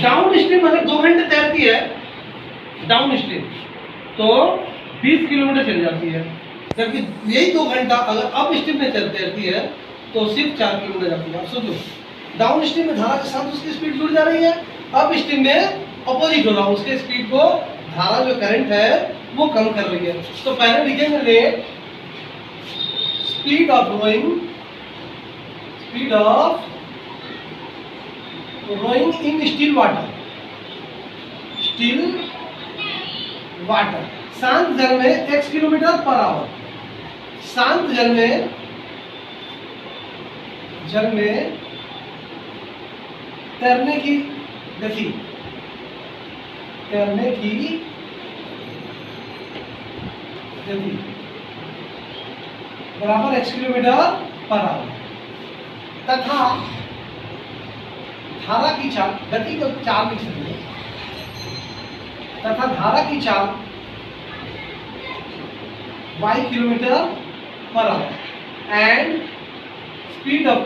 Down stream अगर 2 घंटे तैरती है डाउन स्ट्रीम तो 20 किलोमीटर चली जाती है, जबकि यही 2 घंटा अगर अप स्ट्रीम में तैरती है तो सिर्फ 4 किलोमीटर जाती है। आप सोचो, डाउन स्ट्रीम में धारा के साथ उसकी स्पीड जुड़ जा रही है, अप स्ट्रीम में अपोजिट हो रहा है, उसके स्पीड को धारा जो करंट है वो कम कर रही है। तो पहले लिखेंगे rate speed of rowing in still water, शांत जल में x किलोमीटर पर आवर। शांत जल में तैरने की गति बराबर x किलोमीटर पर आवर, तथा धारा की चाल, गति को चाल लिख सकते हैं, तथा धारा की चाल y kilometre per hour and speed of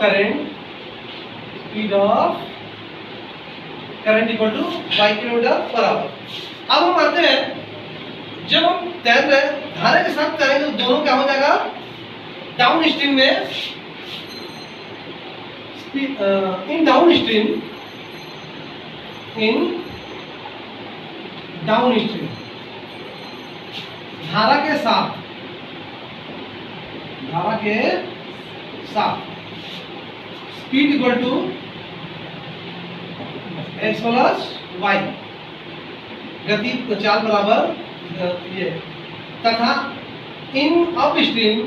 current equal to y kilometre per hour. अब हम आते हैं, जब हम तैर रहे धारा के साथ तैरेंगे तो दोनों क्या हो जाएगा, डाउन स्ट्रीम में इन डाउन स्ट्रीम धारा के साथ speed equal to x plus y, गति चाल बराबर ये, तथा इन अप स्ट्रीम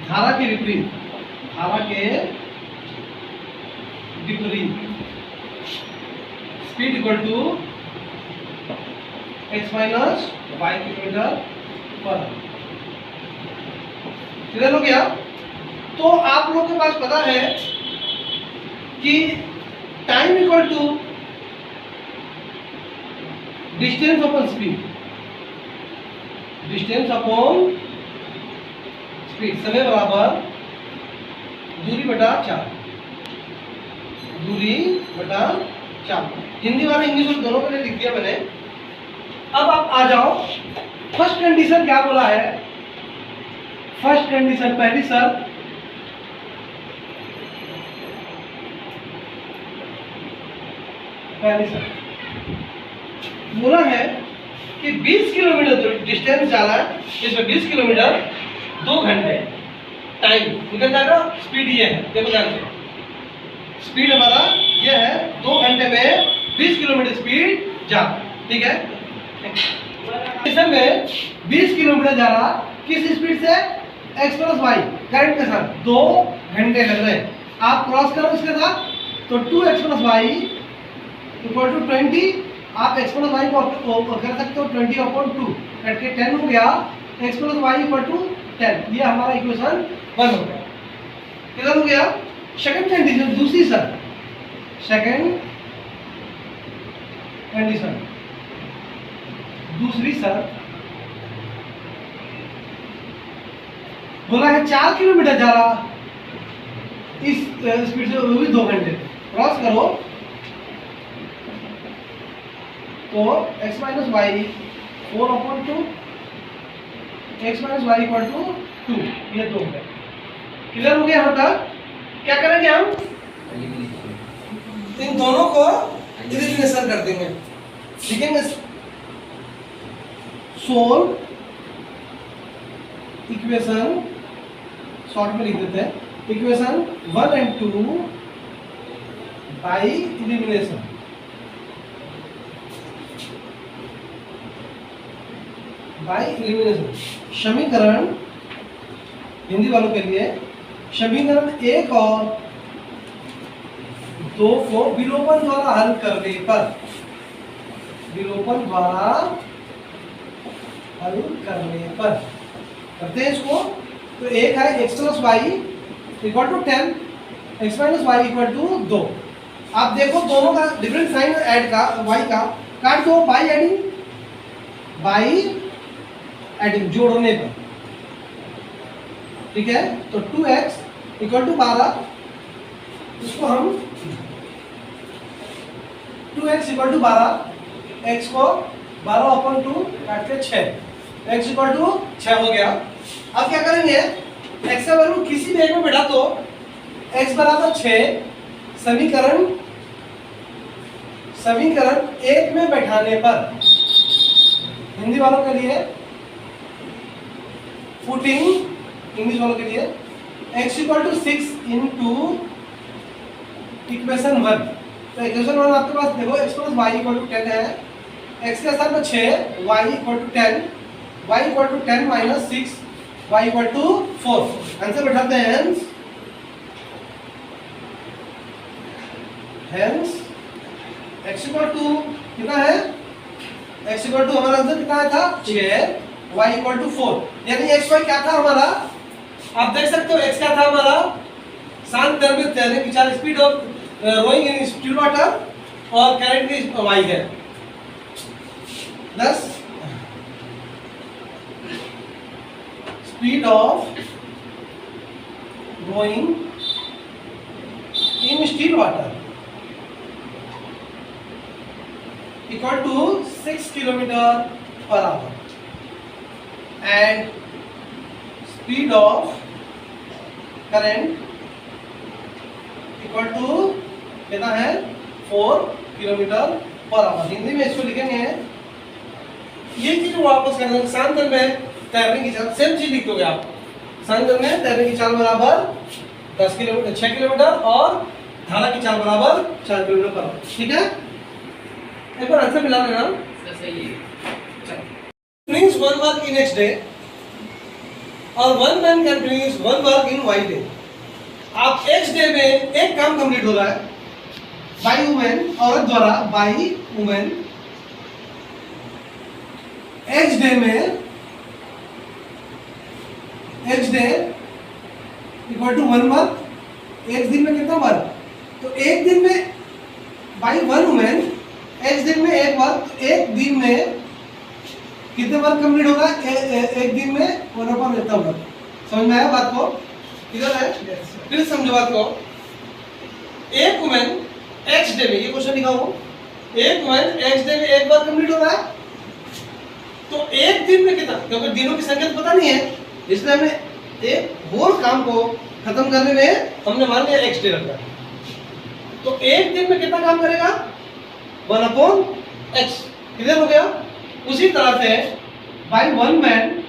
धारा के विपरीत speed equal to x minus y kilometre per. Clear हो गया? तो आप लोगों के पास पता है कि time equal to distance upon speed, समय बराबर दूरी बटा चाल। हिंदी वाले इंग्लिश वाले दोनों के लिए लिख दिया मैंने। अब आप आ जाओ, फर्स्ट कंडीशन क्या बोला है, फर्स्ट कंडीशन पहली शर्त, बोला है कि 20 किलोमीटर डिस्टेंस जाना है, इसमें 20 किलोमीटर 2 घंटे टाइम निकल जाएगा। स्पीड ये है, देखो ध्यान से, स्पीड हमारा ये है, 2 घंटे में 20 किलोमीटर स्पीड जा, ठीक है। में 20 किलोमीटर जा रहा, किस स्पीड से, x प्लस y करंट के साथ, 2 घंटे लग रहे। आप क्रॉस करो इसके साथ तो 2x plus y equal to 20, आप x प्लस y को कर सकते हो 20/2 करके 10 हो गया, x plus y equal to 10, ये हमारा इक्वेशन 1 हो गया। किधर हो गया? सेकंड कंडीशन, दूसरी शर्त, बोला है 4 किलोमीटर जा रहा इस स्पीड से, वो भी 2 घंटे। क्रॉस करो तो x minus y 4/2, x minus y equal to 2, ये 2 है। क्लियर हो गया? यहाँ तक क्या करेंगे हम, इन दोनों को एलिमिनेशन कर देंगे, लिखेंगे सोल्व इक्वेशन, शॉर्ट में लिख देते हैं, इक्वेशन 1 and 2 बाई एलिमिनेशन। समीकरण हिंदी वालों के लिए, समीकरण 1 और 2 को विलोपन द्वारा हल करने पर, करते हैं इसको। तो एक है x plus y equal to 10, x minus y equal to 2। आप देखो दोनों का डिफरेंट साइन ऐड का, y का काट दो, बाई एडिंग जोड़ने पर, ठीक है। तो 2x इक्वल टू 12 उसको हम 2x इक्वल टू 12, x को 12/2 काट के 6, x इक्वल टू 6 हो गया। अब क्या करेंगे, x का वैल्यू किसी भी एक में बैठा तो x बराबर 6 समीकरण एक में बैठाने पर, हिंदी वालों के लिए पुटिंग, इंग्लिश वालों के लिए x equal to 6 into equation 1। तो इक्वेशन 1 आपके पास देखो x plus y equal to 10 है, x के साथ में 6, y equal to 10, y equal to 10 minus 6, y equal to 4। Answer बैठाते हैं, हेंस x इक्वल टू कितना है, x इक्वल टू हमारा आंसर कितना था 6, y इक्वल टू 4। यानी x y क्या था हमारा, आप देख सकते हो x क्या था हमारा, शांत जल में तैरने की चाल, speed of rowing in still water, और करंट की y है 10, speed of rowing in still water equal to 6 km/h and speed of current equal to कितना है 4 km/h। हिंदी में इसको लिखेंगे, ये चीज वापस करना, शांत जल में तैरने की चाल, सेम चीज लिख दोगे आप, शांत जल में तैरने की चाल बराबर 10 किलोमीटर 6 किलोमीटर और धारा की चाल बराबर 4 किलोमीटर/h। ठीक है, एक बार आंसर मिला लेना। सही है। Brings one work in next day और one man can brings one work in y day। आप x डे में एक काम कंप्लीट हो रहा है बाई वुमेन, औरत द्वारा बाई वुमेन, x डे में, x day equal to 1 work, एक दिन में कितना वर्क, तो एक दिन में बाई वन वुमेन, एक दिन में एक वर्क, एक दिन में कितने वर्क कंप्लीट होगा, एक दिन में 1/n इतना वर्क। समझ में आया बात को, किधर है, फिर समझो बात को। एक वुमेन एक्स डे में, ये क्वेश्चन लिखा हूं, एक वुमेन एक्स डे में एक वर्क कंप्लीट हो रहा है, तो एक दिन में कितना, क्योंकि दिनों की संख्या पता नहीं है, इसलिए हमने एक होल काम को खत्म करने में हमने मान लिया एक्स डे रखा, तो एक दिन में कितना काम करेगा 1/x। किधर हो गया, उसी तरह से by one man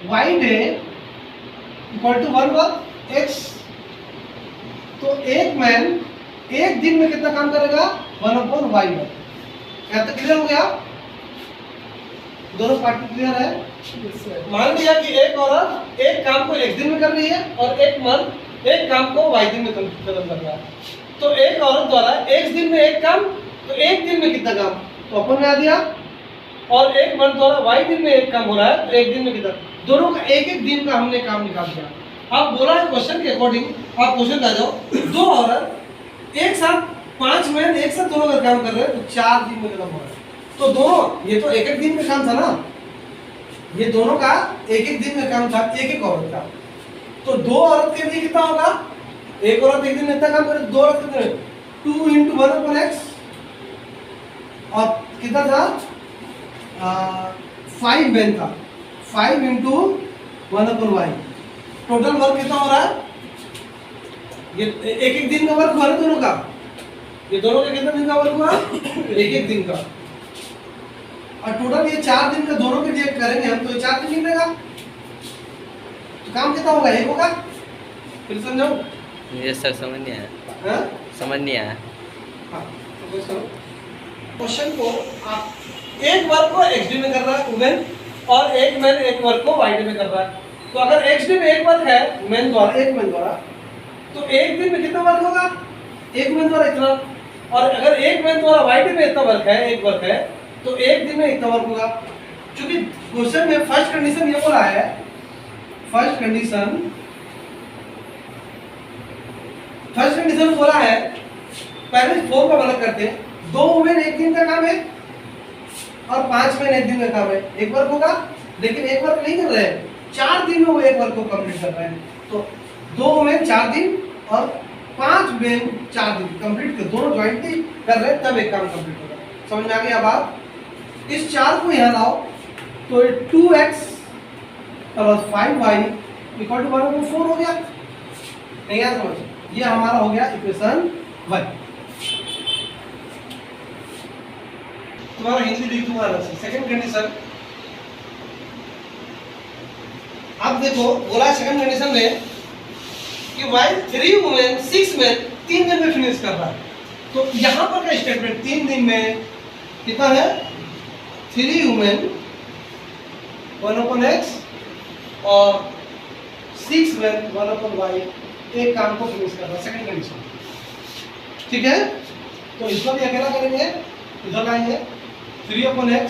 y day equal to 1 work x, तो एक मैन एक दिन में कितना काम करेगा 1/y वर्क। क्या तो क्लियर हो गया, दोनों पार्ट क्लियर है। मान लिया कि एक औरत एक काम को एक दिन में कर रही है और एक मर्द एक काम को y दिन में खत्म कर रहा है, तो एक औरत द्वारा एक दिन में एक काम, तो एक दिन में कितना काम, तो अपन ने आ दिया, और एक मर्द द्वारा वाई दिन में एक काम हो रहा है, तो एक दिन में कितना, दोनों का एक एक दिन का हमने काम निकाल दिया। आप बोला है क्वेश्चन के अकॉर्डिंग, आप क्वेश्चन आ जाओ, दो औरत एक साथ 5 महीने एक साथ दोनों का काम कर रहे हैं, तो 4 दिन में खत्म हो रहा है, तो दोनों, ये तो एक एक दिन में काम था ना, ये दोनों का एक एक दिन में काम था, एक एक औरत का, तो दो औरत के लिए कितना होगा, एक औरत एक दिन में इतना काम करे, दो औरत कितने, 2 × 1/x, और कितना था 5 मैन था, 5 × 1/y, टोटल वर्क कितना हो रहा है, ये एक एक दिन का वर्क हुआ ना दोनों का, ये दोनों का कितना दिन का वर्क हुआ, एक एक दिन का, और टोटल ये 4 दिन का दोनों के लिए करेंगे हम, तो ये 4 दिन निकलेगा, तो काम कितना होगा, एक होगा। फिर समझाओ, ये सर समझ नहीं आया, समझ नहीं आया। क्वेश्चन को आप एक वर्क को एक्स डे में कर रहा है वुमेन, और एक मैन एक वर्क को वाई डे में कर रहा है, तो अगर एक्स डे में एक वर्क है मैन द्वारा, एक मैन द्वारा, तो एक दिन में कितना वर्क होगा, एक मैन द्वारा इतना, और अगर एक मैन द्वारा वाई डे में इतना वर्क है, एक वर्क है, तो एक दिन में इतना वर्क होगा। क्योंकि क्वेश्चन में फर्स्ट कंडीशन ये बोला है, फर्स्ट कंडीशन बोला है, पहले फॉर्म का अलग करते हैं, 2 वुमेन एक दिन का काम है और 5 मैन एक दिन का काम है, एक वर्क होगा, लेकिन एक वर्क नहीं कर रहे हैं, 4 दिन में वो एक वर्क को कंप्लीट कर रहे हैं, तो 2 वुमेन 4 दिन और 5 मेन 4 दिन कंप्लीट कर, दोनों ज्वाइंटली कर रहे हैं तब एक काम कंप्लीट होगा। समझ में आ गई? अब आप इस 4 को यहाँ लाओ तो 2x plus 5y equal to 1/4 हो गया। नहीं यार समझ, ये हमारा हो गया इक्वेशन 1। तुम्हारा हिंदी लिख दूंगा अलग से। सेकंड कंडीशन, अब देखो बोला सेकंड कंडीशन में कि वाइल 3 वुमेन 6 मेन 3 दिन में फिनिश कर रहा है, तो यहाँ पर का स्टेटमेंट 3 दिन में कितना है? 3 वुमेन 1/x और 6 मेन 1/y एक काम को फिनिश कर रहा है, सेकंड कंडीशन। ठीक है, तो इसको भी अकेला करेंगे, इधर लाएंगे 3/x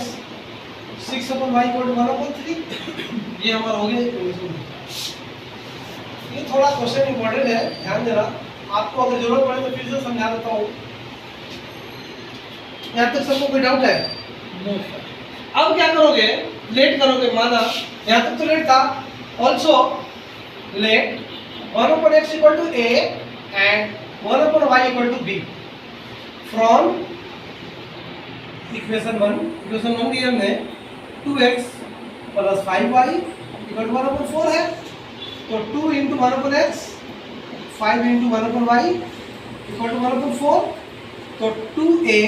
6/y इक्वल टू 1/3। ये हमारा हो गया कंडीशन। ये थोड़ा क्वेश्चन इंपॉर्टेंट है, ध्यान देना। आपको अगर जरूरत पड़े तो फिर से समझा देता हूँ। यहाँ तक सबको कोई डाउट है? अब क्या करोगे? लेट करोगे, माना यहाँ तक तो लेट था। Also let 1/x equal to a and 1/y equal to b from equation 1। Equation 1 की हमने 2x plus 5y equal to 1/4 है, तो 2 into 1/x 5 into 1/y equal to 1/4, तो 2a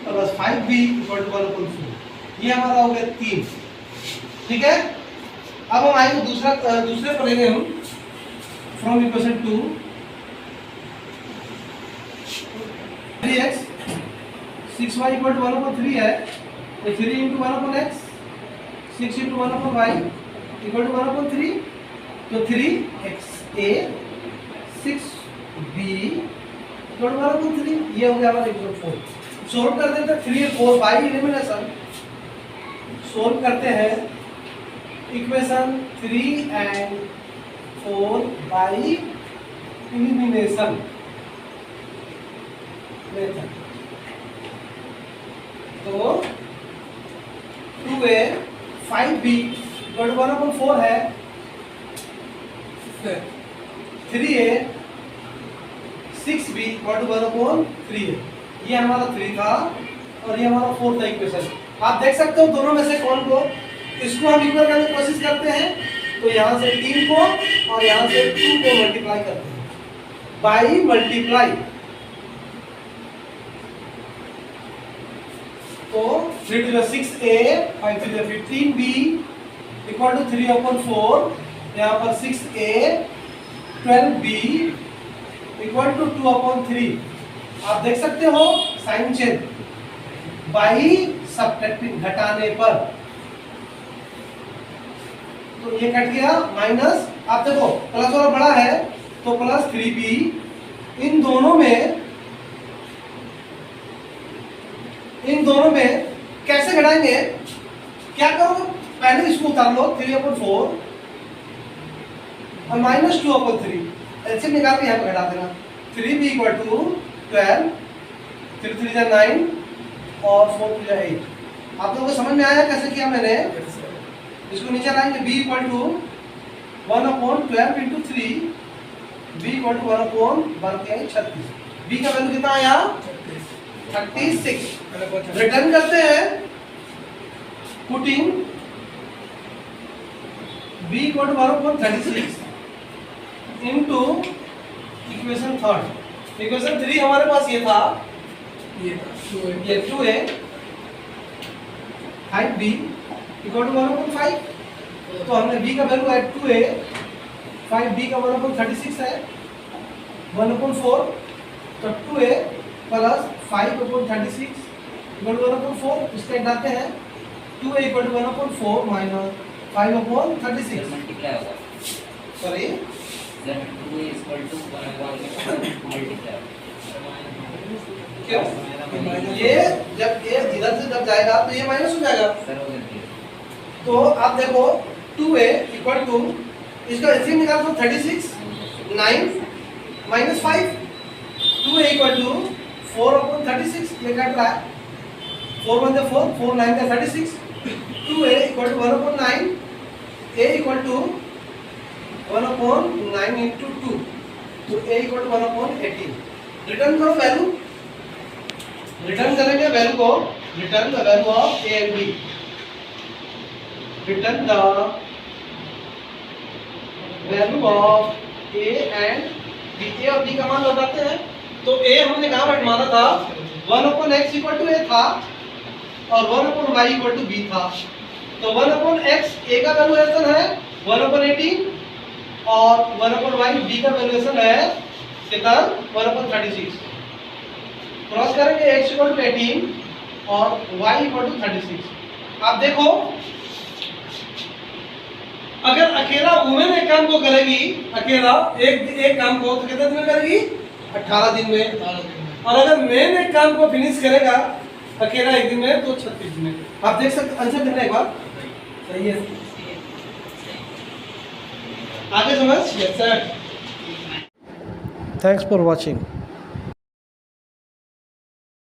plus 5b equal to 1/4। ये हमारा हो गया 3। ठीक है, अब हम आएंगे दूसरे पर लेंगे हम from equation 2 3x 6y equal to 1/3 है, तो 3 into 1/x 6 into 1/y equal to 1/3, तो 3xa 6b इक्वल टू 1/3। ये हो गया हमारा इक्वेशन 4। सोल्व कर देते हैं 3 और 4 बाय एलिमिनेशन। सोल्व करते हैं equation 3 and 4 by elimination method. तो 2a 5b इक्वल टू 1/4 है, 3a 6b इक्वल टू 1/3 है। ये हमारा 3 था और ये हमारा 4 था इक्वेशन। आप देख सकते हो दोनों में से कौन को, इसको हम इक्वल करने की कोशिश करते हैं, तो यहाँ से 3 को और यहाँ से 2 को मल्टीप्लाई करते हैं बाई मल्टीप्लाई। तो 3 to the 6a 5 to the 15b equal to 3/4। यहाँ पर 6a 12b इक्वल टू 2/3। आप देख सकते हो साइन चेंज बाई सब्ट्रैक्टिंग, घटाने पर। तो ये कट गया माइनस। आप देखो प्लस वाला बड़ा है तो प्लस 3b। इन दोनों में कैसे घटाएंगे? क्या करोगे? पहले इसको उतार लो 3/4 और माइनस 2/3, ऐसे निकाल के यहाँ पे घटा देना। 3b इक्वल टू 12, 3 3 जा 9 और 4 3 जा 8। आप लोगों को समझ में आया कैसे किया मैंने? इसको नीचे लाएंगे b equal to 1/12 into 3, b equal to 1/36। b का वैल्यू कितना आया? 36। रिटर्न करते हैं, putting b equal to 1/36 into equation 3। Equation 3 हमारे पास ये था, ये 2a 5b इक्वल टू 1/5। तो हमने b का वैल्यू है 2a, 5b का 1/36 है 1/4, तो 2a प्लस 5/36 इक्वल टू 1/4। इसके डालते हैं 2a equal to 1/4 minus 5/36 multiply होगा। Sorry, then 2 is equal to 1/4 multiply। क्यों? ये जब ये इधर से जब जाएगा तो ये माइनस हो जाएगा। सर हो गया। तो आप देखो 2a इक्वल टू, इसका एलसीएम निकाल दो 36 9 माइनस 5। 2a इक्वल टू 4/36, ये कट रहा है 4 1 4 4 9 का 36। 2a equal to 1/9, a equal to 1/9 into 2, तो a इक्वल टू 1/18। रिटर्न करो वैल्यू, रिटर्न करेंगे वैल्यू को, return the value of a and b, return the value of a and b। a और b का मान बताते हैं। तो a हमने कहाँ पर माना था 1/x इक्वल टू a था और 1/y इक्वल टू b था। तो 1/x a का वैल्यूएशन है 1/18 और 1/y b का वैल्यूएशन है कितना 1/36। क्रॉस करेंगे x इक्वल टू 18 और y इक्वल टू 36। आप देखो अगर अकेला वुमेन एक काम को करेगी, अकेला एक काम को तो कितने दिन में करेगी 18 दिन में, और अगर मैन एक काम को फिनिश करेगा अकेला एक दिन में तो 36 दिन में। आप देख सकते आंसर देखना एक बार, सही है आगे समझ। Yes sir, thanks for watching.